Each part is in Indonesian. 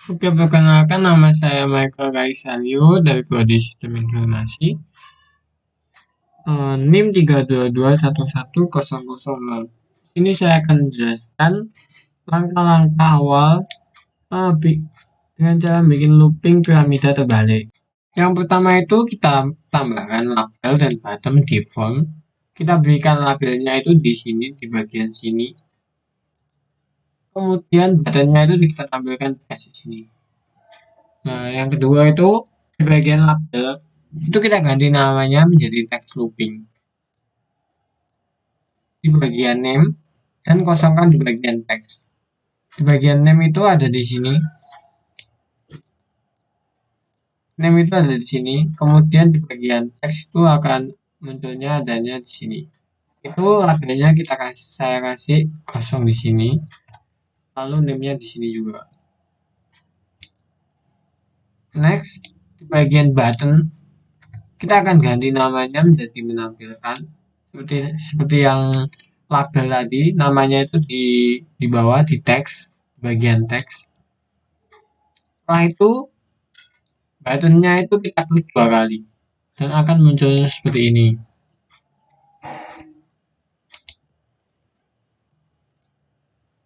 Oke, perkenalkan nama saya Michael Kaisalio dari Prodi Sistem Informasi. NIM 322111006. Ini saya akan menjelaskan langkah-langkah awal dengan cara bikin looping piramida terbalik. Yang pertama itu kita tambahkan label dan bottom di form. Kita berikan labelnya itu di sini, di bagian sini. Kemudian buttonnya itu kita tampilkan di sini. Nah, yang kedua itu di bagian label itu kita ganti namanya menjadi text looping di bagian name dan kosongkan di bagian text. Di bagian name itu ada di sini. Name itu ada di sini. Kemudian di bagian text itu akan munculnya adanya di sini. Itu labelnya saya kasih kosong di sini. Lalu name-nya di sini juga. Next, di bagian button kita akan ganti namanya menjadi menampilkan seperti yang label tadi, namanya itu di bawah di teks, bagian teks. Setelah itu buttonnya itu kita klik 2 kali dan akan muncul seperti ini.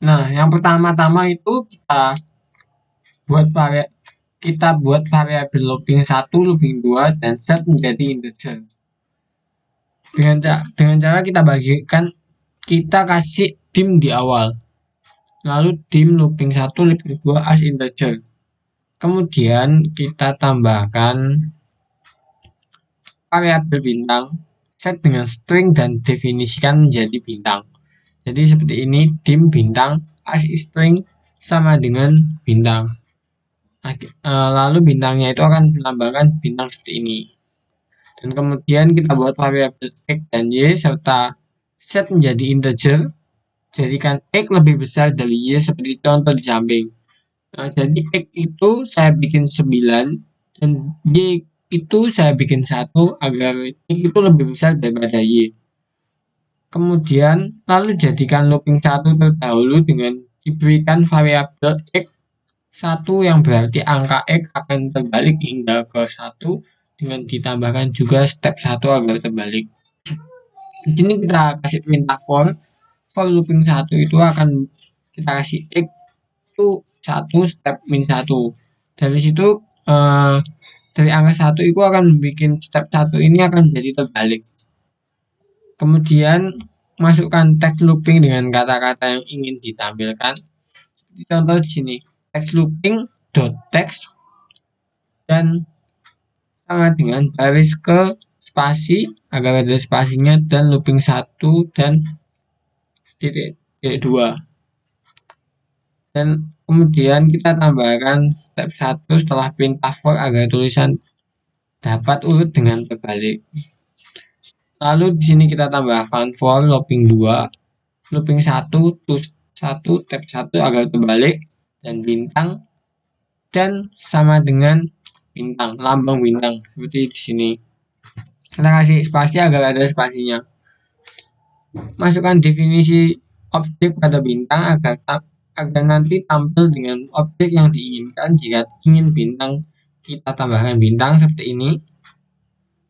Nah, yang pertama-tama itu buat variabel looping 1, looping 2 dan set menjadi integer. Dengan cara kita kasih dim di awal. Lalu dim looping 1, looping 2 as integer. Kemudian kita tambahkan variabel bintang, set dengan string dan definisikan menjadi bintang. Jadi seperti ini, dim bintang as string sama dengan bintang. Lalu bintangnya itu akan melambangkan bintang seperti ini. Dan kemudian kita buat variabel x dan y serta set menjadi integer. Jadikan x lebih besar dari y seperti contoh di samping. Nah, jadi x itu saya bikin 9 dan y itu saya bikin 1 agar x itu lebih besar daripada y. Kemudian lalu jadikan looping 1 terdahulu dengan diberikan variabel x 1 yang berarti angka x akan terbalik hingga ke 1 dengan ditambahkan juga step 1 agar terbalik. Di sini kita kasih perintah for looping 1 itu akan kita kasih x itu 1 step min 1. Dari situ dari angka 1 itu akan bikin step 1 ini akan menjadi terbalik. Kemudian masukkan text looping dengan kata-kata yang ingin ditampilkan. Seperti contoh di sini, text looping dot text dan sama dengan baris ke spasi agar ada spasinya dan looping 1 dan titik 2. Dan kemudian kita tambahkan step 1 setelah perintah for agar tulisan dapat urut dengan terbalik. Lalu di sini kita tambahkan for looping 2, looping 1, to 1, tab 1 agar terbalik dan bintang dan sama dengan bintang, lambang bintang seperti di sini. Kita kasih spasi agar ada spasinya. Masukkan definisi objek pada bintang agar nanti tampil dengan objek yang diinginkan. Jika ingin bintang, kita tambahkan bintang seperti ini.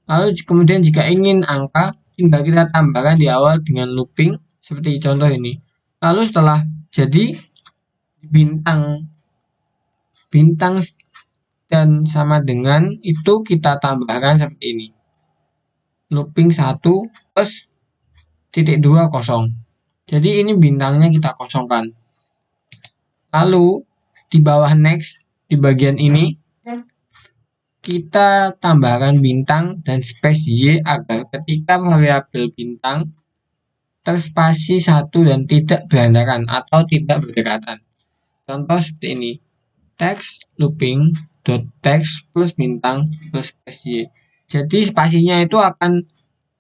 Lalu kemudian jika ingin angka, tinggal kita tambahkan di awal dengan looping seperti contoh ini. Lalu setelah jadi bintang dan sama dengan itu kita tambahkan seperti ini. Looping 1 plus titik 2 kosong. Jadi ini bintangnya kita kosongkan. Lalu di bawah next di bagian ini kita tambahkan bintang dan space y agar ketika variabel bintang terspasi 1 dan tidak berantakan atau tidak berdekatan. Contoh seperti ini. Text looping dot text plus bintang plus space y. Jadi spasinya itu akan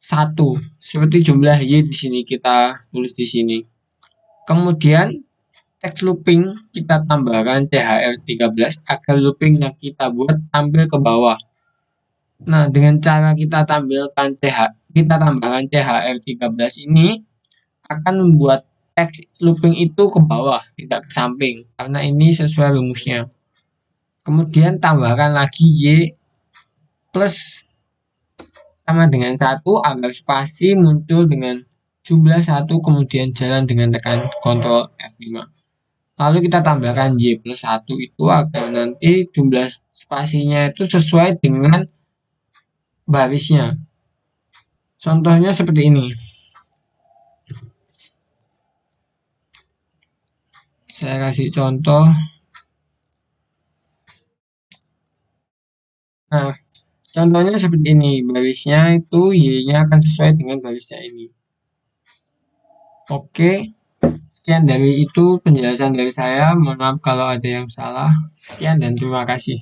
1 seperti jumlah y di sini kita tulis di sini. Kemudian text looping kita tambahkan thr13 agar looping yang kita buat tampil ke bawah. Nah, dengan cara kita tambahkan thr13 ini akan membuat text looping itu ke bawah, tidak ke samping, karena ini sesuai rumusnya. Kemudian tambahkan lagi Y plus sama dengan 1 agar spasi muncul dengan jumlah 1, kemudian jalan dengan tekan Ctrl F5. Lalu kita tambahkan Y plus 1 itu agar nanti jumlah spasinya itu sesuai dengan barisnya. Contohnya seperti ini. Saya kasih contoh. Nah, contohnya seperti ini. Barisnya itu Y-nya akan sesuai dengan barisnya ini. Oke. Sekian dari itu penjelasan dari saya. Mohon maaf kalau ada yang salah. Sekian dan terima kasih.